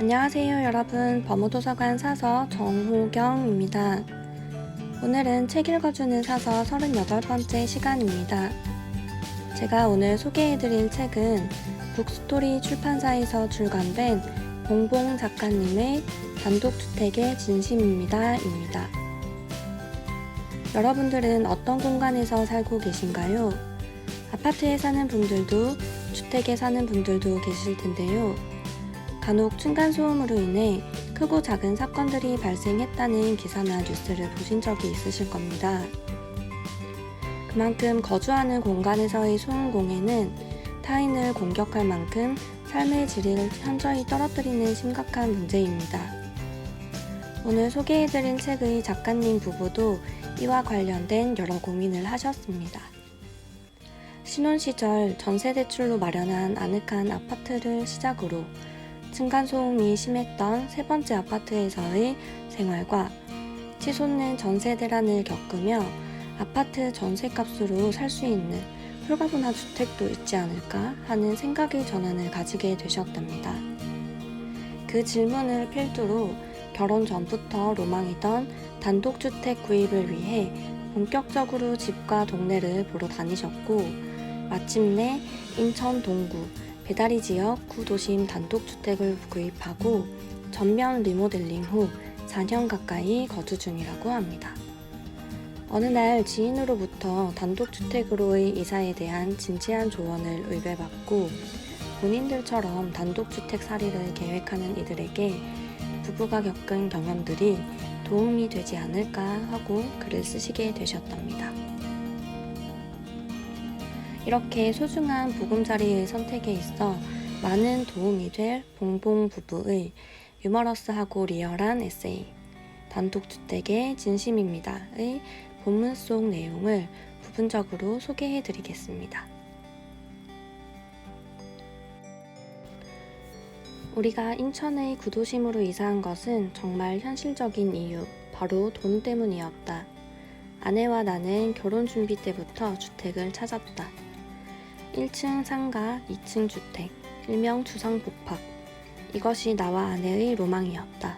안녕하세요 여러분, 범우도서관 사서 정호경입니다. 오늘은 책 읽어주는 사서 38번째 시간입니다. 제가 오늘 소개해드릴 책은 북스토리 출판사에서 출간된 봉봉 작가님의 단독주택의 진심입니다 입니다. 여러분들은 어떤 공간에서 살고 계신가요? 아파트에 사는 분들도 주택에 사는 분들도 계실 텐데요. 간혹 층간소음으로 인해 크고 작은 사건들이 발생했다는 기사나 뉴스를 보신 적이 있으실 겁니다. 그만큼 거주하는 공간에서의 소음공해는 타인을 공격할 만큼 삶의 질을 현저히 떨어뜨리는 심각한 문제입니다. 오늘 소개해드린 책의 작가님 부부도 이와 관련된 여러 고민을 하셨습니다. 신혼 시절 전세대출로 마련한 아늑한 아파트를 시작으로 층간소음이 심했던 세 번째 아파트에서의 생활과 치솟는 전세 대란을 겪으며 아파트 전세값으로 살 수 있는 홀가분한 주택도 있지 않을까 하는 생각의 전환을 가지게 되셨답니다. 그 질문을 필두로 결혼 전부터 로망이던 단독주택 구입을 위해 본격적으로 집과 동네를 보러 다니셨고 마침내 인천 동구 배다리 지역 구도심 단독주택을 구입하고 전면 리모델링 후 4년 가까이 거주 중이라고 합니다. 어느 날 지인으로부터 단독주택으로의 이사에 대한 진지한 조언을 의뢰받고 본인들처럼 단독주택 살이를 계획하는 이들에게 부부가 겪은 경험들이 도움이 되지 않을까 하고 글을 쓰시게 되셨답니다. 이렇게 소중한 보금자리의 선택에 있어 많은 도움이 될 봉봉 부부의 유머러스하고 리얼한 에세이 단독주택의 진심입니다의 본문 속 내용을 부분적으로 소개해 드리겠습니다. 우리가 인천의 구도심으로 이사한 것은 정말 현실적인 이유, 바로 돈 때문이었다. 아내와 나는 결혼 준비 때부터 주택을 찾았다. 1층 상가, 2층 주택, 일명 주상복합. 이것이 나와 아내의 로망이었다.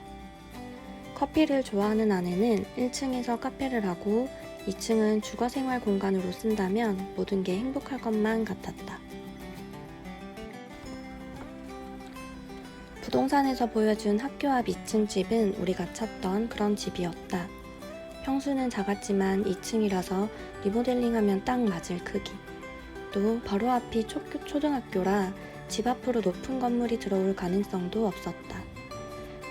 커피를 좋아하는 아내는 1층에서 카페를 하고 2층은 주거생활 공간으로 쓴다면 모든 게 행복할 것만 같았다. 부동산에서 보여준 학교 앞 2층 집은 우리가 찾던 그런 집이었다. 평수는 작았지만 2층이라서 리모델링하면 딱 맞을 크기. 또 바로 앞이 초등학교라 집 앞으로 높은 건물이 들어올 가능성도 없었다.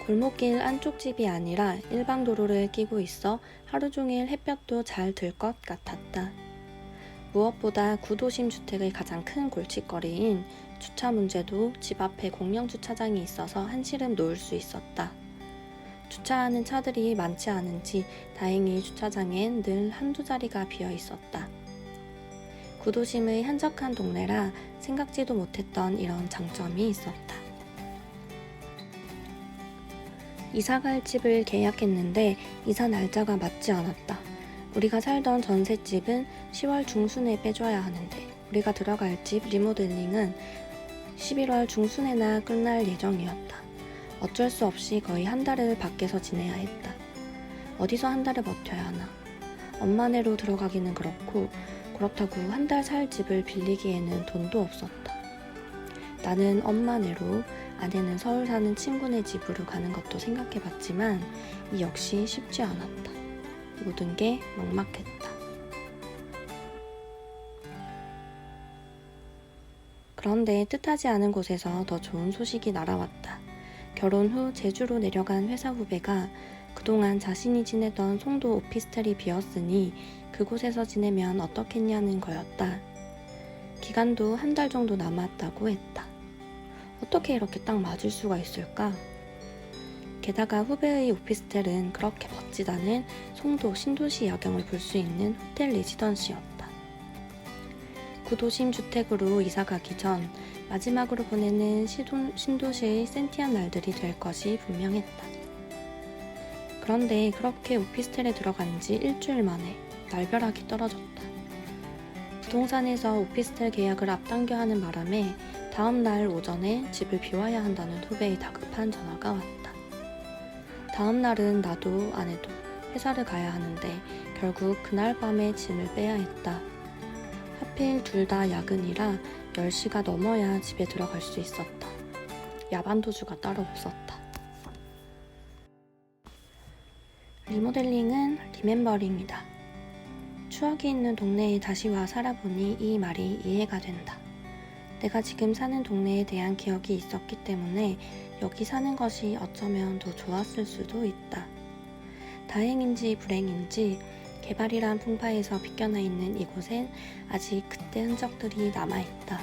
골목길 안쪽 집이 아니라 일방도로를 끼고 있어 하루 종일 햇볕도 잘 들 것 같았다. 무엇보다 구도심 주택의 가장 큰 골칫거리인 주차 문제도 집 앞에 공영 주차장이 있어서 한시름 놓을 수 있었다. 주차하는 차들이 많지 않은지 다행히 주차장엔 늘 한두 자리가 비어 있었다. 구도심의 한적한 동네라 생각지도 못했던 이런 장점이 있었다. 이사갈 집을 계약했는데 이사 날짜가 맞지 않았다. 우리가 살던 전셋집은 10월 중순에 빼줘야 하는데 우리가 들어갈 집 리모델링은 11월 중순에나 끝날 예정이었다. 어쩔 수 없이 거의 한 달을 밖에서 지내야 했다. 어디서 한 달을 버텨야 하나. 엄마네로 들어가기는 그렇다고 한 달 살 집을 빌리기에는 돈도 없었다. 나는 엄마네로, 아내는 서울 사는 친구네 집으로 가는 것도 생각해봤지만 이 역시 쉽지 않았다. 모든 게 막막했다. 그런데 뜻하지 않은 곳에서 더 좋은 소식이 날아왔다. 결혼 후 제주로 내려간 회사 후배가 그동안 자신이 지내던 송도 오피스텔이 비었으니 그곳에서 지내면 어떻겠냐는 거였다. 기간도 한 달 정도 남았다고 했다. 어떻게 이렇게 딱 맞을 수가 있을까? 게다가 후배의 오피스텔은 그렇게 멋지다는 송도 신도시 야경을 볼 수 있는 호텔 레지던시였다. 구도심 주택으로 이사가기 전 마지막으로 보내는 신도시의 센티한 날들이 될 것이 분명했다. 그런데 그렇게 오피스텔에 들어간 지 일주일 만에 날벼락이 떨어졌다. 부동산에서 오피스텔 계약을 앞당겨 하는 바람에 다음 날 오전에 집을 비워야 한다는 후배의 다급한 전화가 왔다. 다음 날은 나도 아내도 회사를 가야 하는데 결국 그날 밤에 짐을 빼야 했다. 하필 둘 다 야근이라 10시가 넘어야 집에 들어갈 수 있었다. 야반도주가 따로 없었다. 리모델링은 리멤버링이다. 추억이 있는 동네에 다시 와 살아보니 이 말이 이해가 된다. 내가 지금 사는 동네에 대한 기억이 있었기 때문에 여기 사는 것이 어쩌면 더 좋았을 수도 있다. 다행인지 불행인지 개발이란 풍파에서 비껴나 있는 이곳엔 아직 그때 흔적들이 남아있다.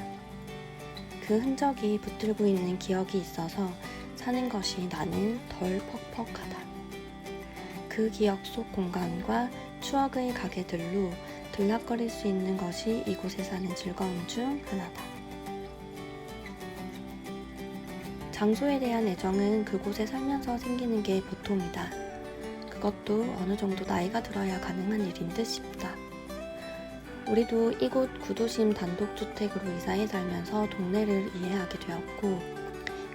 그 흔적이 붙들고 있는 기억이 있어서 사는 것이 나는 덜 퍽퍽하다. 그 기억 속 공간과 추억의 가게들로 들락거릴 수 있는 것이 이곳에 사는 즐거움 중 하나다. 장소에 대한 애정은 그곳에 살면서 생기는 게 보통이다. 그것도 어느 정도 나이가 들어야 가능한 일인 듯 싶다. 우리도 이곳 구도심 단독주택으로 이사해 살면서 동네를 이해하게 되었고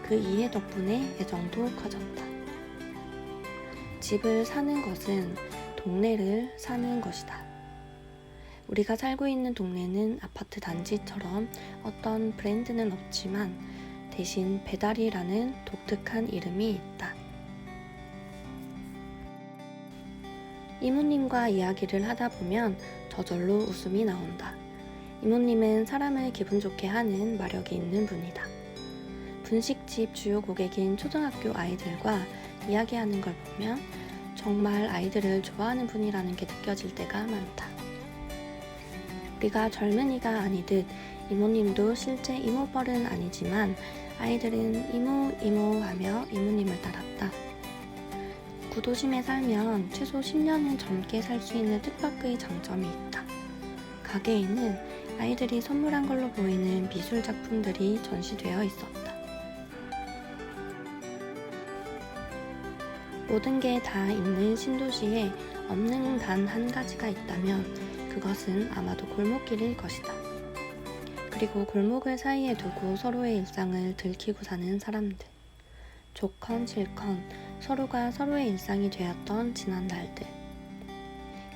그 이해 덕분에 애정도 커졌다. 집을 사는 것은 동네를 사는 것이다. 우리가 살고 있는 동네는 아파트 단지처럼 어떤 브랜드는 없지만 대신 배달이라는 독특한 이름이 있다. 이모님과 이야기를 하다 보면 저절로 웃음이 나온다. 이모님은 사람을 기분 좋게 하는 마력이 있는 분이다. 분식집 주요 고객인 초등학교 아이들과 이야기하는 걸 보면 정말 아이들을 좋아하는 분이라는 게 느껴질 때가 많다. 우리가 젊은이가 아니듯 이모님도 실제 이모뻘은 아니지만 아이들은 이모 하며 이모님을 따랐다. 구도심에 살면 최소 10년은 젊게 살 수 있는 뜻밖의 장점이 있다. 가게에는 아이들이 선물한 걸로 보이는 미술 작품들이 전시되어 있었다. 모든 게 다 있는 신도시에 없는 단 한 가지가 있다면 그것은 아마도 골목길일 것이다. 그리고 골목을 사이에 두고 서로의 일상을 들키고 사는 사람들. 좋건 싫건 서로가 서로의 일상이 되었던 지난 날들.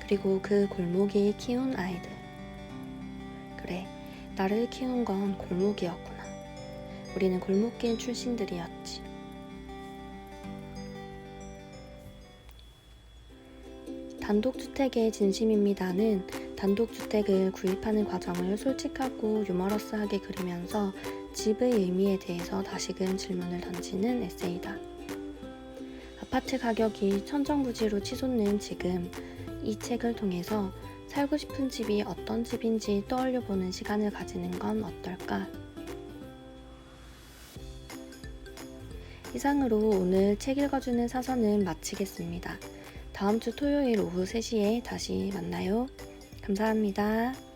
그리고 그 골목이 키운 아이들. 그래, 나를 키운 건 골목이었구나. 우리는 골목길 출신들이었지. 단독주택의 진심입니다는 단독주택을 구입하는 과정을 솔직하고 유머러스하게 그리면서 집의 의미에 대해서 다시금 질문을 던지는 에세이다. 아파트 가격이 천정부지로 치솟는 지금 이 책을 통해서 살고 싶은 집이 어떤 집인지 떠올려보는 시간을 가지는 건 어떨까? 이상으로 오늘 책 읽어주는 사서는 마치겠습니다. 다음 주 토요일 오후 3시에 다시 만나요. 감사합니다.